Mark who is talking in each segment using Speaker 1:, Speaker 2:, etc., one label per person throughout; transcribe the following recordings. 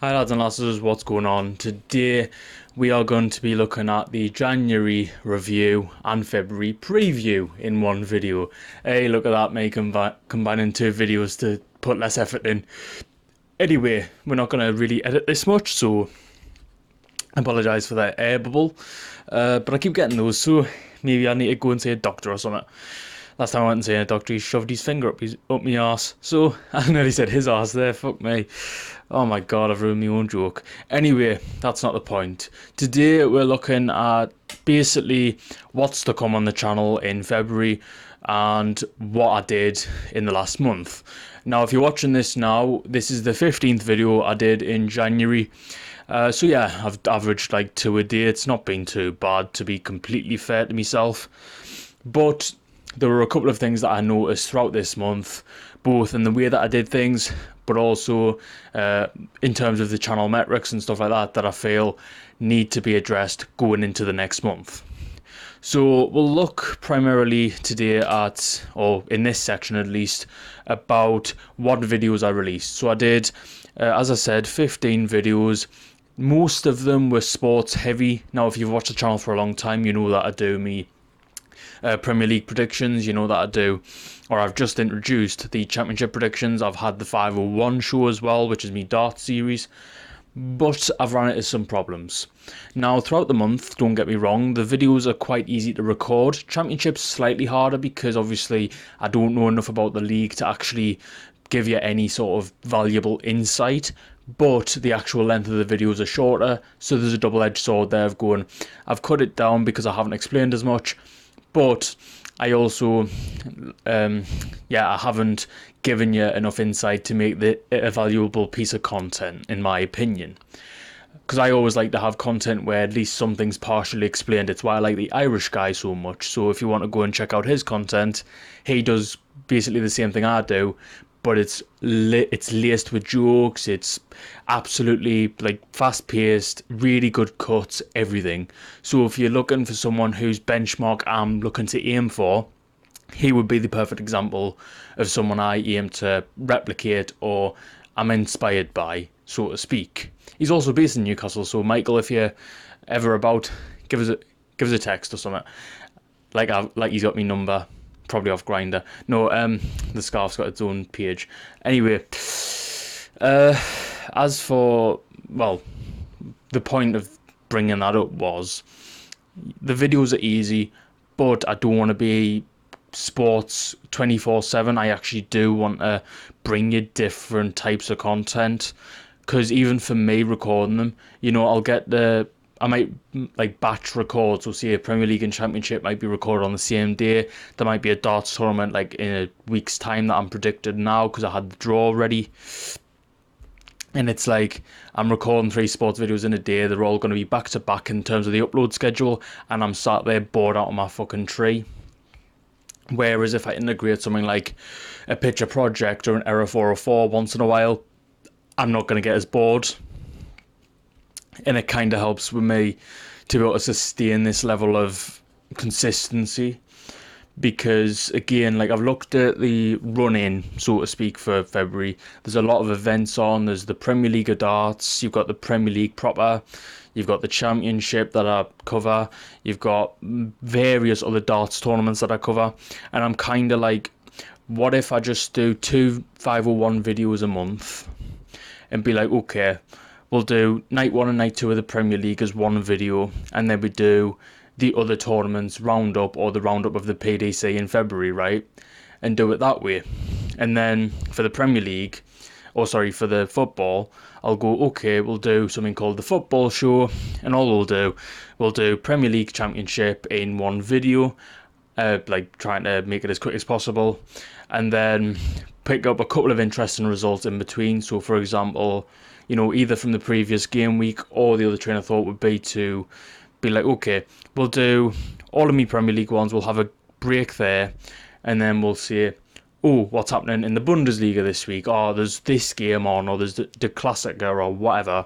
Speaker 1: Hi lads and lasses, what's going on? Today we are going to be looking at the January review and February preview in one video. Hey, look at that, mate, combining two videos to put less effort in. Anyway, we're not going to really edit this much, so I apologise for that air bubble. But I keep getting those, so maybe I need to go and see a doctor or something. Last time I went and see a doctor, he shoved his finger up my arse. So, I nearly said his arse there, fuck me. Oh my god, I've ruined my own joke. Anyway, that's not the point. Today we're looking at basically what's to come on the channel in February and what I did in the last month. Now, if you're watching this now, this is the 15th video I did in January. So yeah, I've averaged like 2 a day. It's not been too bad, to be completely fair to myself. But there were a couple of things that I noticed throughout this month, both in the way that I did things, but also in terms of the channel metrics and stuff like that, that I feel need to be addressed going into the next month. So we'll look primarily today at, or in this section at least, about what videos I released. So I did, as I said, 15 videos. Most of them were sports heavy. Now, if you've watched the channel for a long time, you know that I do me Premier League predictions, you know that I do, or I've just introduced the Championship predictions. I've had the 501 show as well, which is me darts series, but I've run into some problems. Now, throughout the month, don't get me wrong, the videos are quite easy to record. Championship's slightly harder because obviously I don't know enough about the league to actually give you any sort of valuable insight, but the actual length of the videos are shorter, so there's a double-edged sword there of going, I've cut it down because I haven't explained as much, but I also, I haven't given you enough insight to make it a valuable piece of content, in my opinion. Because I always like to have content where at least something's partially explained. It's why I like the Irish guy so much. So if you want to go and check out his content, he does basically the same thing I do, but it's laced with jokes. It's absolutely like fast-paced, really good cuts, everything. So if you're looking for someone whose benchmark I'm looking to aim for, he would be the perfect example of someone I aim to replicate or I'm inspired by, so to speak. He's also based in Newcastle, so Michael, if you're ever about, give us a text or something. Like he's got me number. Probably off Grindr. No, the scarf's got its own page. Anyway, as for, well, the point of bringing that up was the videos are easy, but I don't want to be sports 24/7. I actually do want to bring you different types of content, because even for me recording them, you know, I might like batch record, so say a Premier League and Championship might be recorded on the same day. There might be a darts tournament like in a week's time that I'm predicted now because I had the draw ready. And it's like I'm recording 3 sports videos in a day. They're all going to be back to back in terms of the upload schedule, and I'm sat there bored out of my fucking tree. Whereas if I integrate something like a picture project or an Error 404 once in a while, I'm not going to get as bored. And it kind of helps with me to be able to sustain this level of consistency, because again, like I've looked at the run-in, so to speak, for February. There's a lot of events on. There's the Premier League of darts, you've got the Premier League proper, you've got the Championship that I cover, you've got various other darts tournaments that I cover, and I'm kind of like, what if I just do 2 501 videos a month and be like, okay, we'll do night 1 and night 2 of the Premier League as one video, and then we do the other tournaments roundup, or the roundup of the PDC in February, right? And do it that way. And then for the Premier League, or sorry, for the football, I'll go, okay, we'll do something called the football show, and all we'll do Premier League Championship in one video, like trying to make it as quick as possible, and then pick up a couple of interesting results in between. So for example, you know, either from the previous game week, or the other train of thought would be to be like, okay, we'll do all of me Premier League ones, we'll have a break there, and then we'll say, oh, what's happening in the Bundesliga this week? Oh, there's this game on, or there's the Klassiker, or whatever.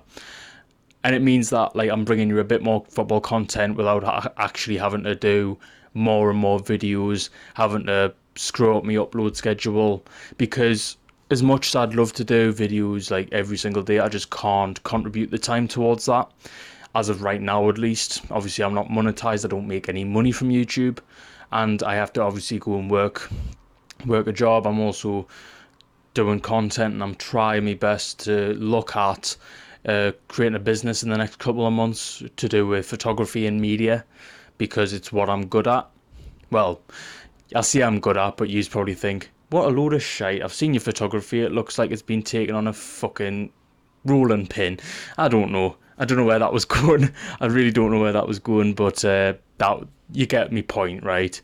Speaker 1: And it means that like I'm bringing you a bit more football content without actually having to do more and more videos, having to screw up my upload schedule, because as much as I'd love to do videos like every single day, I just can't contribute the time towards that. As of right now, at least. Obviously, I'm not monetized. I don't make any money from YouTube, and I have to obviously go and work a job. I'm also doing content, and I'm trying my best to look at creating a business in the next couple of months to do with photography and media, because it's what I'm good at. Well, I see I'm good at, but you probably think, what a load of shite. I've seen your photography. It looks like it's been taken on a fucking rolling pin. I don't know. I don't know where that was going. I really don't know where that was going, but that you get me point, right?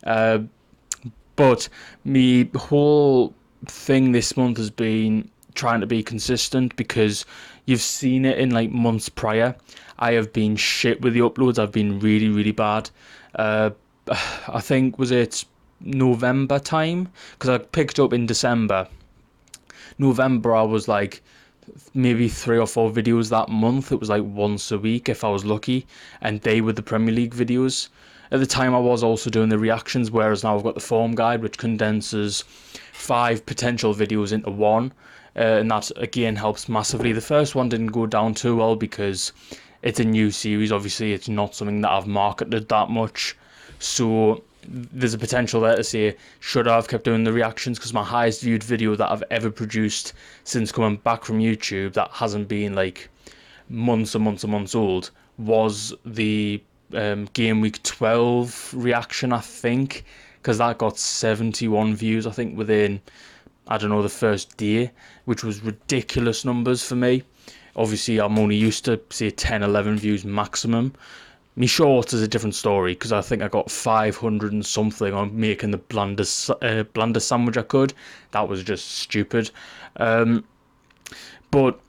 Speaker 1: But me whole thing this month has been trying to be consistent, because you've seen it in like months prior. I have been shit with the uploads. I've been really, really bad. I think, was it November time? Because I picked up in December. November, I was like maybe 3 or 4 videos that month. It was like once a week if I was lucky, and they were the Premier League videos. At the time, I was also doing the reactions, whereas now I've got the form guide, which condenses 5 potential videos into one, and that again helps massively. The first one didn't go down too well because it's a new series. Obviously, it's not something that I've marketed that much, so there's a potential there to say, should I have kept doing the reactions? Because my highest viewed video that I've ever produced since coming back from YouTube, that hasn't been like months and months and months old, was the game week 12 reaction, I think, because that got 71 views, I think, within, I don't know, the first day, which was ridiculous numbers for me. Obviously, I'm only used to, say, 10, 11 views maximum. Me shorts is a different story, because I think I got 500 and something on making the blandest sandwich I could. That was just stupid. But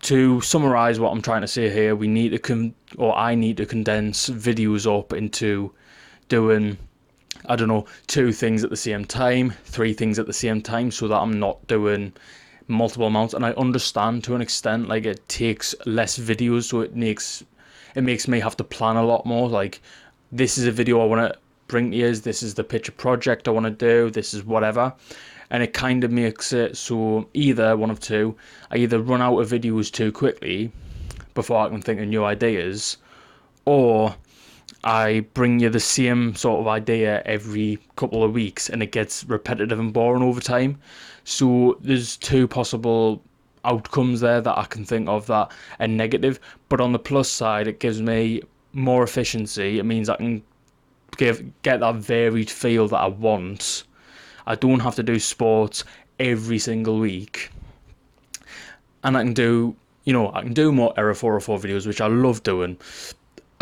Speaker 1: to summarise what I'm trying to say here, we need to I need to condense videos up into doing, I don't know, 2 things at the same time, 3 things at the same time, so that I'm not doing multiple amounts. And I understand to an extent, like, it takes less videos, so it makes me have to plan a lot more. Like, this is a video I want to bring to you, this is the picture project I want to do, this is whatever. And it kind of makes it so either one of two, I either run out of videos too quickly before I can think of new ideas, or I bring you the same sort of idea every couple of weeks and it gets repetitive and boring over time. So there's 2 possible outcomes there that I can think of that are negative. But on the plus side, it gives me more efficiency. It means I can get that varied feel that I want. I don't have to do sports every single week, and I can do, I can do more Error 404 videos, which I love doing.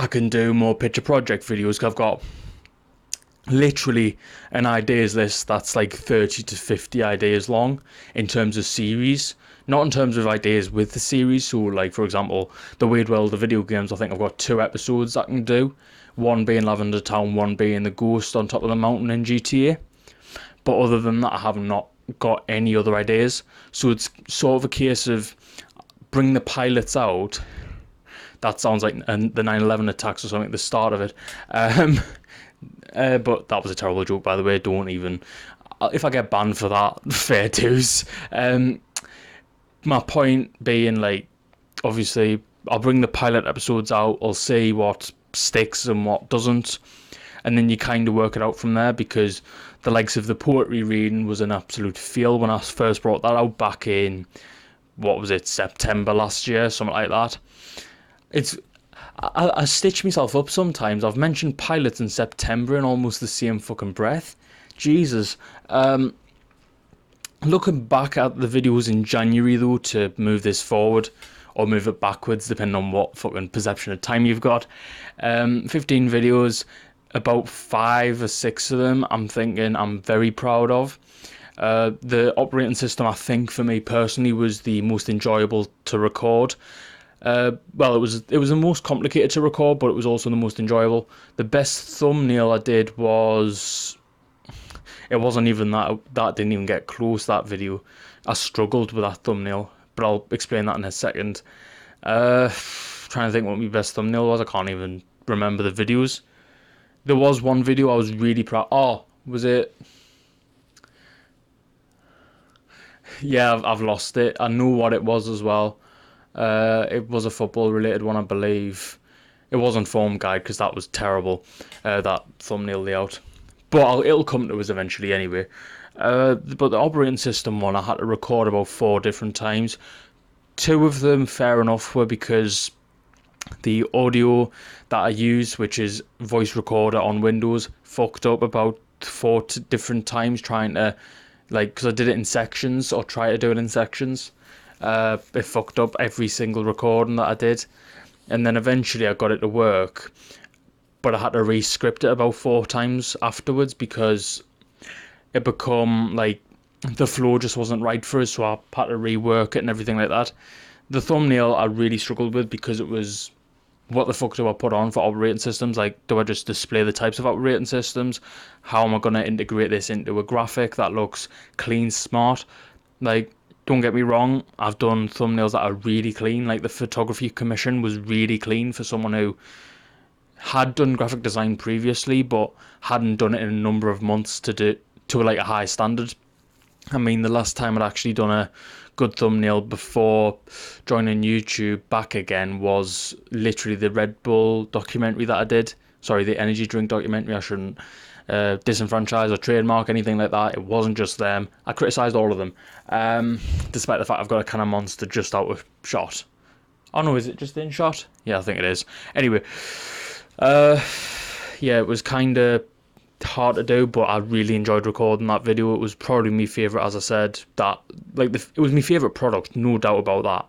Speaker 1: I can do more picture project videos, because I've got literally an ideas list that's like 30 to 50 ideas long in terms of series, not in terms of ideas with the series. So, like, for example, the Weird World of Video Games, I think I've got 2 episodes I can do, one being Lavender Town, one being the ghost on top of the mountain in GTA. But other than that, I have not got any other ideas. So it's sort of a case of bring the pilots out. That sounds like the 9/11 attacks or something at the start of it. But that was a terrible joke, by the way. Don't even... If I get banned for that, fair dues. My point being, like, obviously, I'll bring the pilot episodes out. I'll see what sticks and what doesn't. And then you kind of work it out from there, because the likes of the poetry reading was an absolute fail when I first brought that out back in, what was it, September last year, something like that. I stitch myself up sometimes. I've mentioned pilots in September in almost the same fucking breath. Jesus. Looking back at the videos in January, though, to move this forward, or move it backwards, depending on what fucking perception of time you've got. 15 videos, about 5 or 6 of them I'm thinking I'm very proud of. The operating system, I think, for me personally, was the most enjoyable to record. Well, it was the most complicated to record, but it was also the most enjoyable. The best thumbnail I did was... It wasn't even that didn't even get close, that video. I struggled with that thumbnail, but I'll explain that in a second. Trying to think what my best thumbnail was. I can't even remember the videos. There was one video I was really proud... Oh, was it... Yeah, I've lost it. I know what it was as well. It was a football related one, I believe. It wasn't Form Guide because that was terrible. That thumbnail layout, but it'll come to us eventually anyway. But the operating system one, I had to record about 4 different times. 2 of them, fair enough, were because the audio that I use, which is voice recorder on Windows, fucked up about 4 different times trying to, like, because I did it in sections or try to do it in sections. It fucked up every single recording that I did, and then eventually I got it to work, but I had to re-script it about 4 times afterwards because it become like the flow just wasn't right for us, so I had to rework it and everything like that. The thumbnail I really struggled with because it was, what the fuck do I put on for operating systems? Like, do I just display the types of operating systems? How am I going to integrate this into a graphic that looks clean, smart? Like, don't get me wrong, I've done thumbnails that are really clean. Like, the photography commission was really clean for someone who had done graphic design previously, but hadn't done it in a number of months to do to like a high standard. I mean, the last time I'd actually done a good thumbnail before joining YouTube back again was literally the Red Bull documentary that I did. Sorry, the energy drink documentary. I shouldn't disenfranchise or trademark anything like that. It wasn't just them. I criticised all of them, despite the fact I've got a can of Monster just out of shot. Oh no, is it just in shot? Yeah, I think it is. Anyway, yeah, it was kind of hard to do, but I really enjoyed recording that video. It was probably my favourite, as I said. That, like, it was my favourite product, no doubt about that.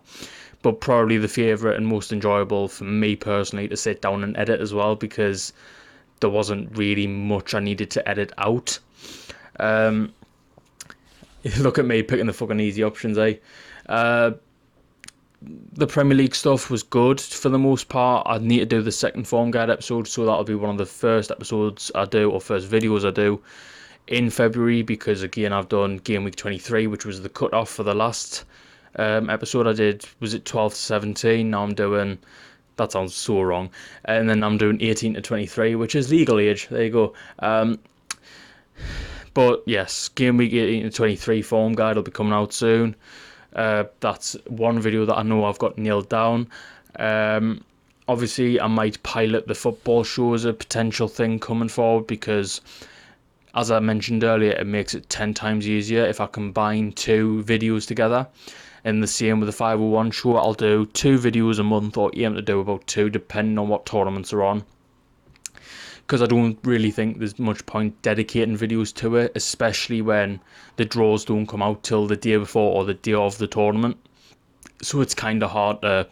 Speaker 1: But probably the favourite and most enjoyable for me personally to sit down and edit as well, because there wasn't really much I needed to edit out. Look at me picking the fucking easy options, eh? The Premier League stuff was good for the most part. I need to do the second Form Guide episode, so that'll be one of the first episodes I do, or first videos I do in February, because again I've done Game Week 23, which was the cut-off for the last episode I did. Was it 12 to 17? Now I'm doing, that sounds so wrong, and then I'm doing 18 to 23, which is legal age. There you go. But yes, Game Week 18 to 23 Form Guide will be coming out soon. That's one video that I know I've got nailed down. Obviously I might pilot the football show as a potential thing coming forward, because as I mentioned earlier, it makes it 10 times easier if I combine 2 videos together. And the same with the 501 show, I'll do 2 videos a month, or aim to do about 2 depending on what tournaments are on, because I don't really think there's much point dedicating videos to it, especially when the draws don't come out till the day before or the day of the tournament. So it's kind of hard to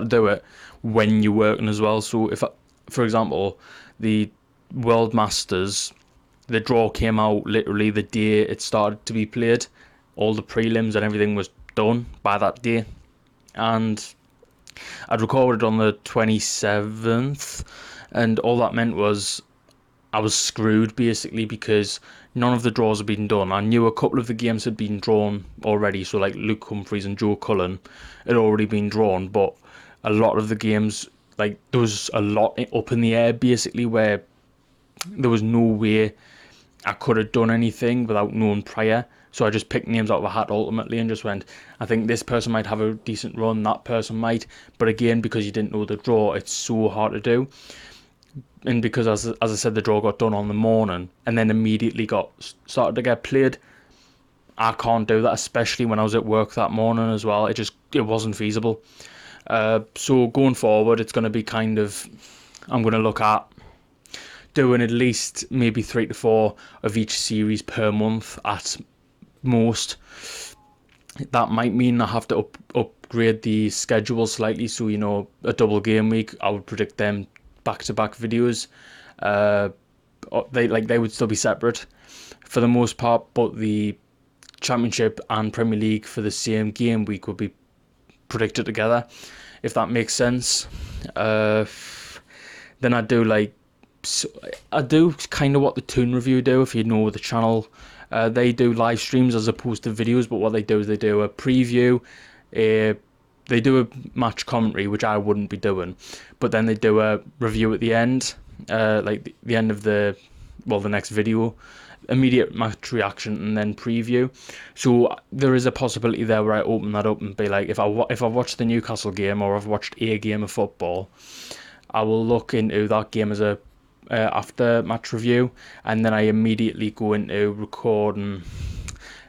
Speaker 1: do it when you're working as well. So if, for example, the World Masters, the draw came out literally the day it started to be played. All the prelims and everything was done by that day, and I'd recorded on the 27th, and all that meant was I was screwed basically, because none of the draws had been done. I knew a couple of the games had been drawn already, so like Luke Humphries and Joe Cullen had already been drawn, but a lot of the games, like, there was a lot up in the air basically, where there was no way I could have done anything without knowing prior. So I just picked names out of a hat ultimately and just went, I think this person might have a decent run, that person might. But again, because you didn't know the draw, it's so hard to do. And because, as I said, the draw got done on the morning and then immediately started to get played, I can't do that, especially when I was at work that morning as well. It wasn't feasible. So going forward, it's going to be kind of, I'm going to look at doing at least maybe 3 to 4 of each series per month at most. That might mean I have to upgrade the schedule slightly, so, you know, a double game week, I would predict them back-to-back videos. They would still be separate for the most part, but the Championship and Premier League for the same game week would be predicted together, if that makes sense. Then I do kind of what the Toon Review do, if you know the channel. They do live streams as opposed to videos, but what they do is they do a preview, they do a match commentary, which I wouldn't be doing, but then they do a review at the end, like the end of the next video, immediate match reaction and then preview. So there is a possibility there where I open that up and be like, if I've watched the Newcastle game or I've watched a game of football, I will look into that game as a after match review, and then I immediately go into recording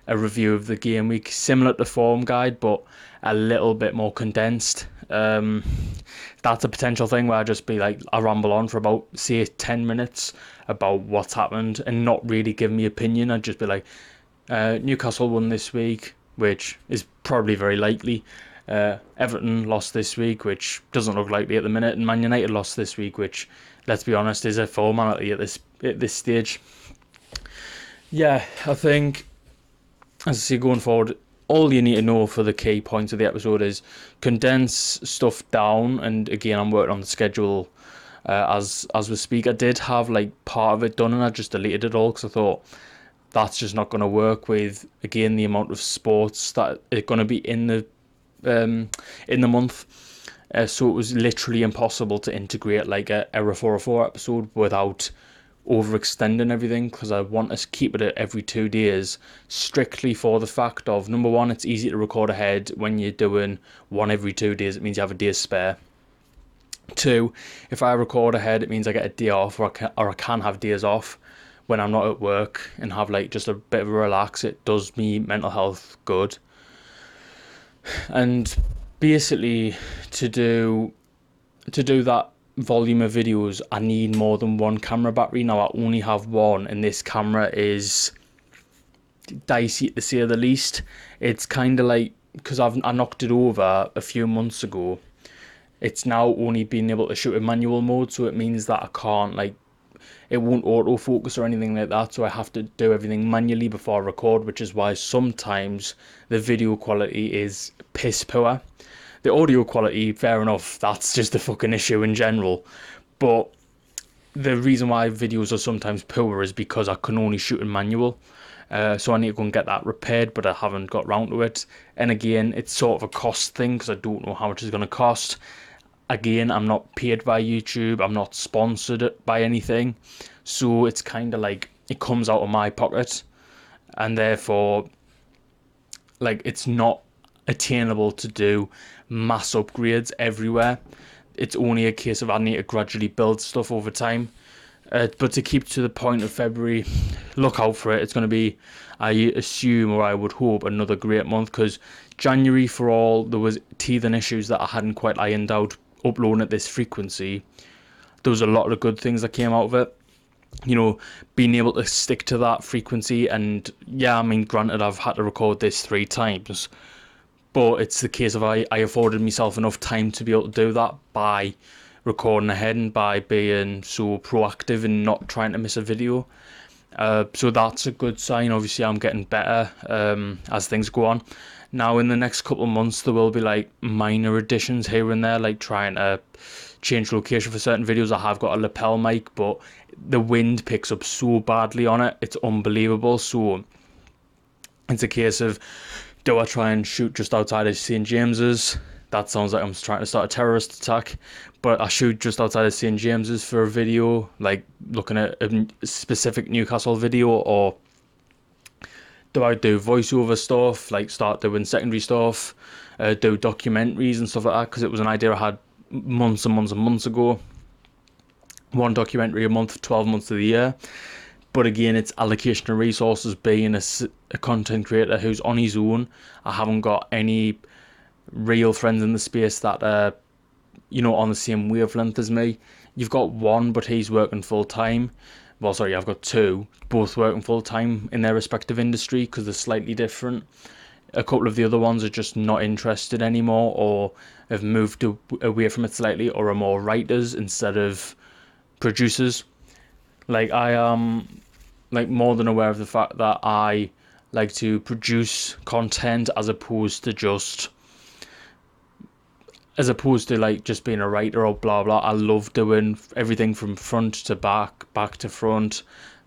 Speaker 1: a review of the game week, similar to Form Guide, but a little bit more condensed. That's a potential thing where I just be like, I ramble on for about, say, 10 minutes about what's happened and not really give me opinion. I'd just be like, Newcastle won this week, which is probably very likely. Everton lost this week, which doesn't look likely at the minute, and Man United lost this week, which, let's be honest, is a formality at this stage. Yeah, I think, as I say, going forward, all you need to know for the key points of the episode is condense stuff down. And again, I'm working on the schedule as we speak. I did have like part of it done, and I just deleted it all because I thought that's just not going to work with, again, the amount of sports that are going to be in the month. So it was literally impossible to integrate like a Error 404 episode without overextending everything, because I want to keep it at every 2 days, strictly for the fact of, number one, it's easy to record ahead. When you're doing one every 2 days, it means you have a day spare. Two, if I record ahead, it means I get a day off, or I can have days off when I'm not at work and have like just a bit of a relax. It does me mental health good. And basically, to do that volume of videos, I need more than one camera battery. Now I only have one, and this camera is dicey to say the least. It's kind of like, because I knocked it over a few months ago, it's now only been able to shoot in manual mode, so it means that I can't, like, it won't autofocus or anything like that, so I have to do everything manually before I record, which is why sometimes the video quality is piss poor. The audio quality, fair enough, that's just a fucking issue in general. But the reason why videos are sometimes poor is because I can only shoot in manual. So I need to go and get that repaired, but I haven't got round to it. And again, it's sort of a cost thing because I don't know how much it's going to cost. Again, I'm not paid by YouTube. I'm not sponsored by anything. So it's kind of like it comes out of my pocket. And therefore, like, it's not attainable to do mass upgrades everywhere. It's only a case of I need to gradually build stuff over time. But to keep to the point of February, look out for it. It's going to be, I assume, or I would hope, another great month, because January, for all there was teething issues that I hadn't quite ironed out uploading at this frequency, there was a lot of good things that came out of it. You know, being able to stick to that frequency, and yeah, I mean, granted, I've had to record this 3 times, but it's the case of I afforded myself enough time to be able to do that by recording ahead and by being so proactive and not trying to miss a video. So that's a good sign. Obviously, I'm getting better as things go on. Now, in the next couple of months, there will be like minor additions here and there, like trying to change location for certain videos. I have got a lapel mic, but the wind picks up so badly on it, it's unbelievable. So it's a case of, do I try and shoot just outside of St. James's? That sounds like I'm trying to start a terrorist attack. But I shoot just outside of St. James's for a video, like looking at a specific Newcastle video, or do I do voiceover stuff, like start doing secondary stuff, do documentaries and stuff like that, because it was an idea I had months and months and months ago. 1 documentary a month, 12 months of the year. But again, it's allocation of resources. Being a content creator who's on his own, I haven't got any real friends in the space that are, you know, on the same wavelength as me. You've got one, but he's working full time. Well, sorry, I've got 2, both working full time in their respective industry, because they're slightly different. A couple of the other ones are just not interested anymore, or have moved away from it slightly, or are more writers instead of producers. Like, I am like more than aware of the fact that I like to produce content as opposed to like just being a writer or blah blah. I love doing everything from front to back to front,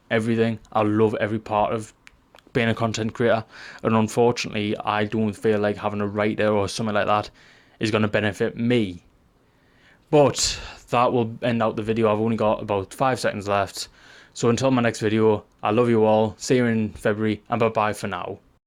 Speaker 1: everything. I love every part of being a content creator, and unfortunately I don't feel like having a writer or something like that is going to benefit me. But that will end out the video. I've only got about 5 seconds left. So until my next video, I love you all, see you in February, and bye bye for now.